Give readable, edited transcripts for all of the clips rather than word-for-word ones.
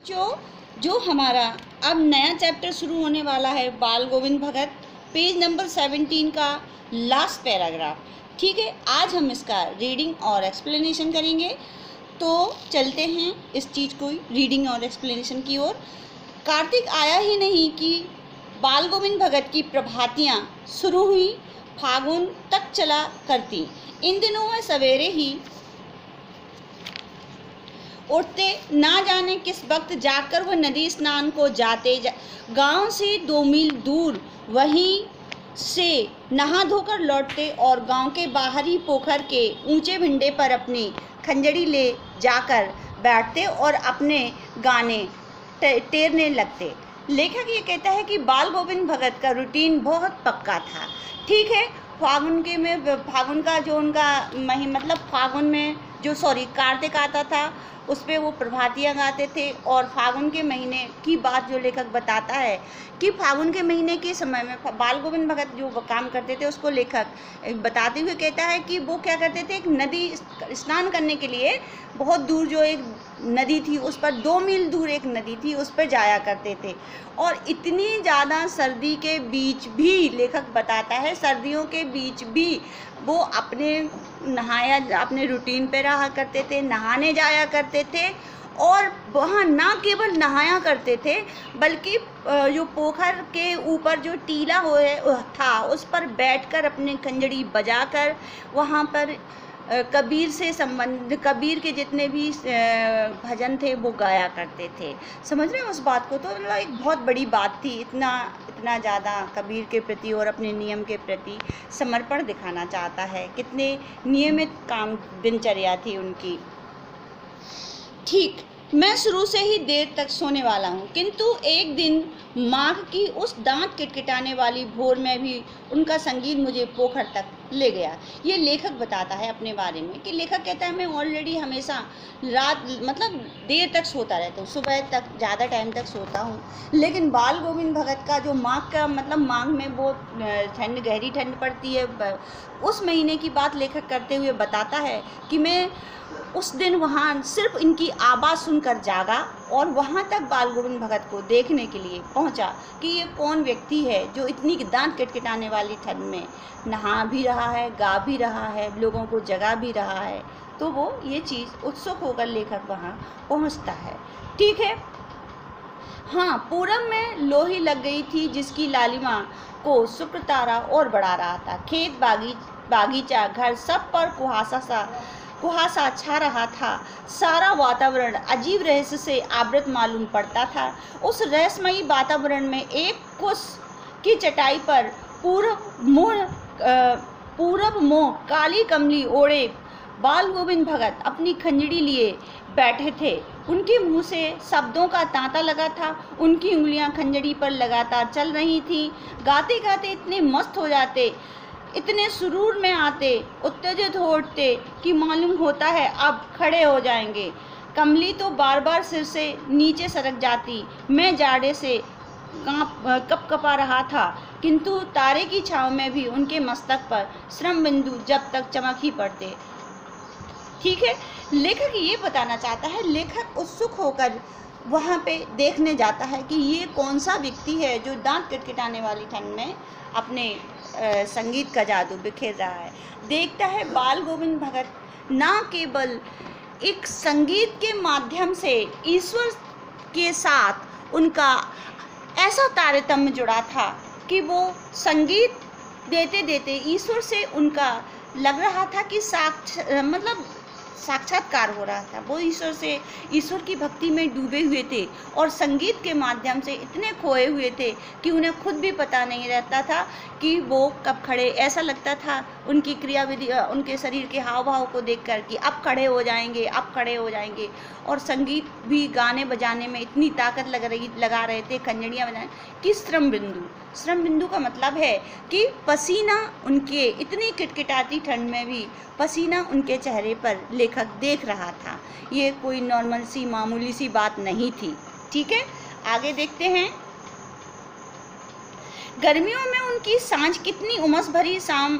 जो हमारा अब नया चैप्टर शुरू होने वाला है बाल गोविंद भगत, पेज नंबर 17 का लास्ट पैराग्राफ। ठीक है, आज हम इसका रीडिंग और एक्सप्लेनेशन करेंगे। तो चलते हैं इस चीज़ को रीडिंग और एक्सप्लेनेशन की ओर। कार्तिक आया ही नहीं कि बाल गोविंद भगत की प्रभातियाँ शुरू हुई, फागुन तक चला करती। इन दिनों में सवेरे ही उठते, ना जाने किस वक्त जाकर वह नदी स्नान को जाते। गांव से 2 मील दूर वहीं से नहा धोकर लौटते और गांव के बाहरी पोखर के ऊंचे भिंडे पर अपनी खंजड़ी ले जाकर बैठते और अपने गाने टेरने लगते। लेखक ये कहता है कि बाल गोविंद भगत का रूटीन बहुत पक्का था। ठीक है, फागुन का जो उनका मतलब फागुन में जो कार्तिक आता था उस पर वो प्रभातियाँ गाते थे। और फागुन के महीने की बात जो लेखक बताता है कि फागुन के महीने के समय में बाल गोविंद भगत जो काम करते थे उसको लेखक बताते हुए कहता है कि वो क्या करते थे, एक नदी स्नान करने के लिए बहुत दूर जो एक नदी थी उस पर 2 मील दूर एक नदी थी, उस पर जाया करते थे। और इतनी ज़्यादा सर्दी के बीच भी लेखक बताता है, सर्दियों के बीच भी वो अपने रूटीन पे रहा करते थे, नहाने जाया करते थे। और वहाँ ना केवल नहाया करते थे बल्कि जो पोखर के ऊपर जो टीला था उस पर बैठकर अपने खंजड़ी बजाकर वहाँ पर कबीर के जितने भी भजन थे वो गाया करते थे। समझ रहे हैं उस बात को? तो मतलब एक बहुत बड़ी बात थी, इतना ज़्यादा कबीर के प्रति और अपने नियम के प्रति समर्पण दिखाना चाहता है। कितने नियमित काम दिनचर्या थी उनकी। ठीक, मैं शुरू से ही देर तक सोने वाला हूँ, किंतु एक दिन माघ की उस दांत किटकिटाने वाली भोर में भी उनका संगीत मुझे पोखर तक ले गया। ये लेखक बताता है अपने बारे में कि लेखक कहता है मैं ऑलरेडी हमेशा रात मतलब देर तक सोता रहता हूँ, सुबह तक ज़्यादा टाइम तक सोता हूँ। लेकिन बाल गोविंद भगत का जो माघ में वो गहरी ठंड पड़ती है, उस महीने की बात लेखक करते हुए बताता है कि मैं उस दिन वहाँ सिर्फ इनकी आवाज़ सुनकर जागा और वहाँ तक बाल गोविंद भगत को देखने के लिए पहुँचा कि ये कौन व्यक्ति है जो इतनी दांत किटकिटाने वाली ठंड में नहा भी रहा है, गा भी रहा है, लोगों को जगा भी रहा है। तो वो ये चीज़ उत्सुक होकर लेखक वहाँ पहुँचता है। ठीक है, हाँ, पूरब में लोही लग गई थी जिसकी लालिमा को शुक्र तारा और बढ़ा रहा था। खेत, बागीचा, घर, सब पर कुहासा छा रहा था। सारा वातावरण अजीब रहस्य से आवृत मालूम पड़ता था। उस रहस्यमयी वातावरण में एक कुश की चटाई पर पूरब मुँह काली कमली ओढ़े बाल गोविंद भगत अपनी खंजड़ी लिए बैठे थे। उनके मुंह से शब्दों का तांता लगा था, उनकी उंगलियां खंजड़ी पर लगातार चल रही थीं। गाते गाते इतने मस्त हो जाते, इतने सुरूर में आते, उत्तेजित हो उठते कि मालूम होता है अब खड़े हो जाएंगे। कमली तो बार बार सिर से नीचे सरक जाती। मैं जाड़े से कपकपा रहा था, किंतु तारे की छाँव में भी उनके मस्तक पर श्रम बिंदु जब तक चमक ही पड़ते। ठीक है, लेखक ये बताना चाहता है, लेखक उत्सुक होकर वहाँ पे देखने जाता है कि ये कौन सा व्यक्ति है जो दांत किटकिटाने वाली ठंड में अपने संगीत का जादू बिखेर रहा है। देखता है बाल गोविंद भगत ना केवल एक संगीत के माध्यम से ईश्वर के साथ उनका ऐसा तारतम्य जुड़ा था कि वो संगीत देते देते ईश्वर से उनका लग रहा था कि साक्षात्कार हो रहा था। वो ईश्वर की भक्ति में डूबे हुए थे और संगीत के माध्यम से इतने खोए हुए थे कि उन्हें खुद भी पता नहीं रहता था कि वो कब खड़े। ऐसा लगता था उनकी क्रियाविधि, उनके शरीर के हाव भाव को देखकर कि अब खड़े हो जाएंगे, अब खड़े हो जाएंगे। और संगीत भी गाने बजाने में इतनी ताकत लगा रहे थे, खंजड़ियाँ बजाने कि श्रम बिंदु का मतलब है कि पसीना उनके इतनी किटकिटाती ठंड में भी पसीना उनके चेहरे पर लेखक देख रहा था। ये कोई नॉर्मल सी मामूली सी बात नहीं थी। ठीक है, आगे देखते हैं। गर्मियों में उनकी सांझ कितनी उमस भरी शाम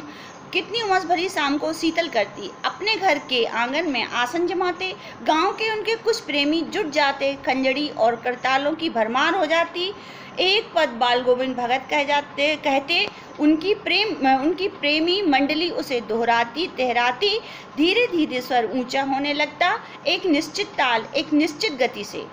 कितनी उमस भरी शाम को शीतल करती। अपने घर के आंगन में आसन जमाते, गांव के उनके कुछ प्रेमी जुट जाते, खंजड़ी और करतालों की भरमार हो जाती। एक पद बाल गोविंद भगत कहते उनकी प्रेमी मंडली उसे दोहराती तहराती। धीरे धीरे स्वर ऊंचा होने लगता, एक निश्चित ताल, एक निश्चित गति से।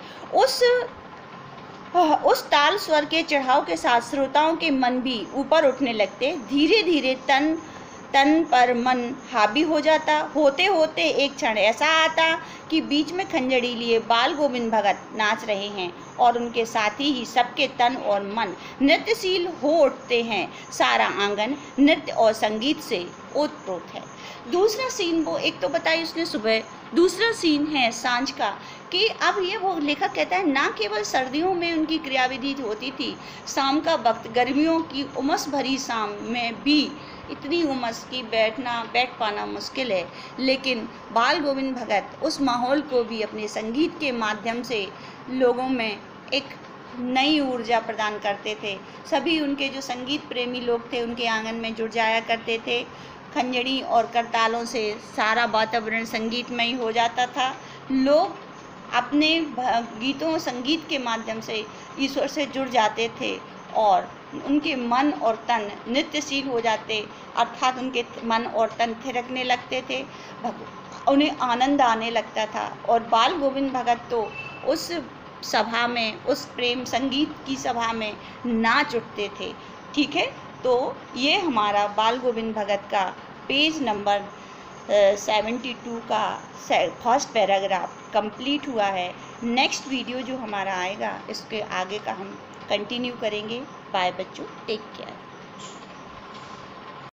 उस ताल स्वर के चढ़ाव के साथ श्रोताओं के मन भी ऊपर उठने लगते। धीरे धीरे तन पर मन हावी हो जाता। होते होते एक क्षण ऐसा आता कि बीच में खंजड़ी लिए बाल गोविंद भगत नाच रहे हैं और उनके साथ ही सबके तन और मन नृत्यशील हो उठते हैं। सारा आंगन नृत्य और संगीत से ओतप्रोत है। दूसरा सीन, वो एक तो बताई उसने सुबह, दूसरा सीन है सांझ का, कि अब ये वो लेखक कहता है ना केवल सर्दियों में उनकी क्रियाविधि होती थी, शाम का वक्त गर्मियों की उमस भरी शाम में भी इतनी उमस की बैठ पाना मुश्किल है, लेकिन बाल गोविंद भगत उस माहौल को भी अपने संगीत के माध्यम से लोगों में एक नई ऊर्जा प्रदान करते थे। सभी उनके जो संगीत प्रेमी लोग थे उनके आंगन में जुट जाया करते थे। खंजड़ी और करतालों से सारा वातावरण संगीतमय हो जाता था। लोग अपने गीतों संगीत के माध्यम से ईश्वर से जुड़ जाते थे और उनके मन और तन नृत्यशील हो जाते, अर्थात उनके मन और तन थिरकने लगते थे, उन्हें आनंद आने लगता था। और बाल गोविंद भगत तो उस सभा में, उस प्रेम संगीत की सभा में नाच उठते थे। ठीक है, तो ये हमारा बाल गोविंद भगत का पेज नंबर 72 का फर्स्ट पैराग्राफ कंप्लीट हुआ है। नेक्स्ट वीडियो जो हमारा आएगा इसके आगे का हम कंटिन्यू करेंगे। बाय बच्चों, टेक केयर।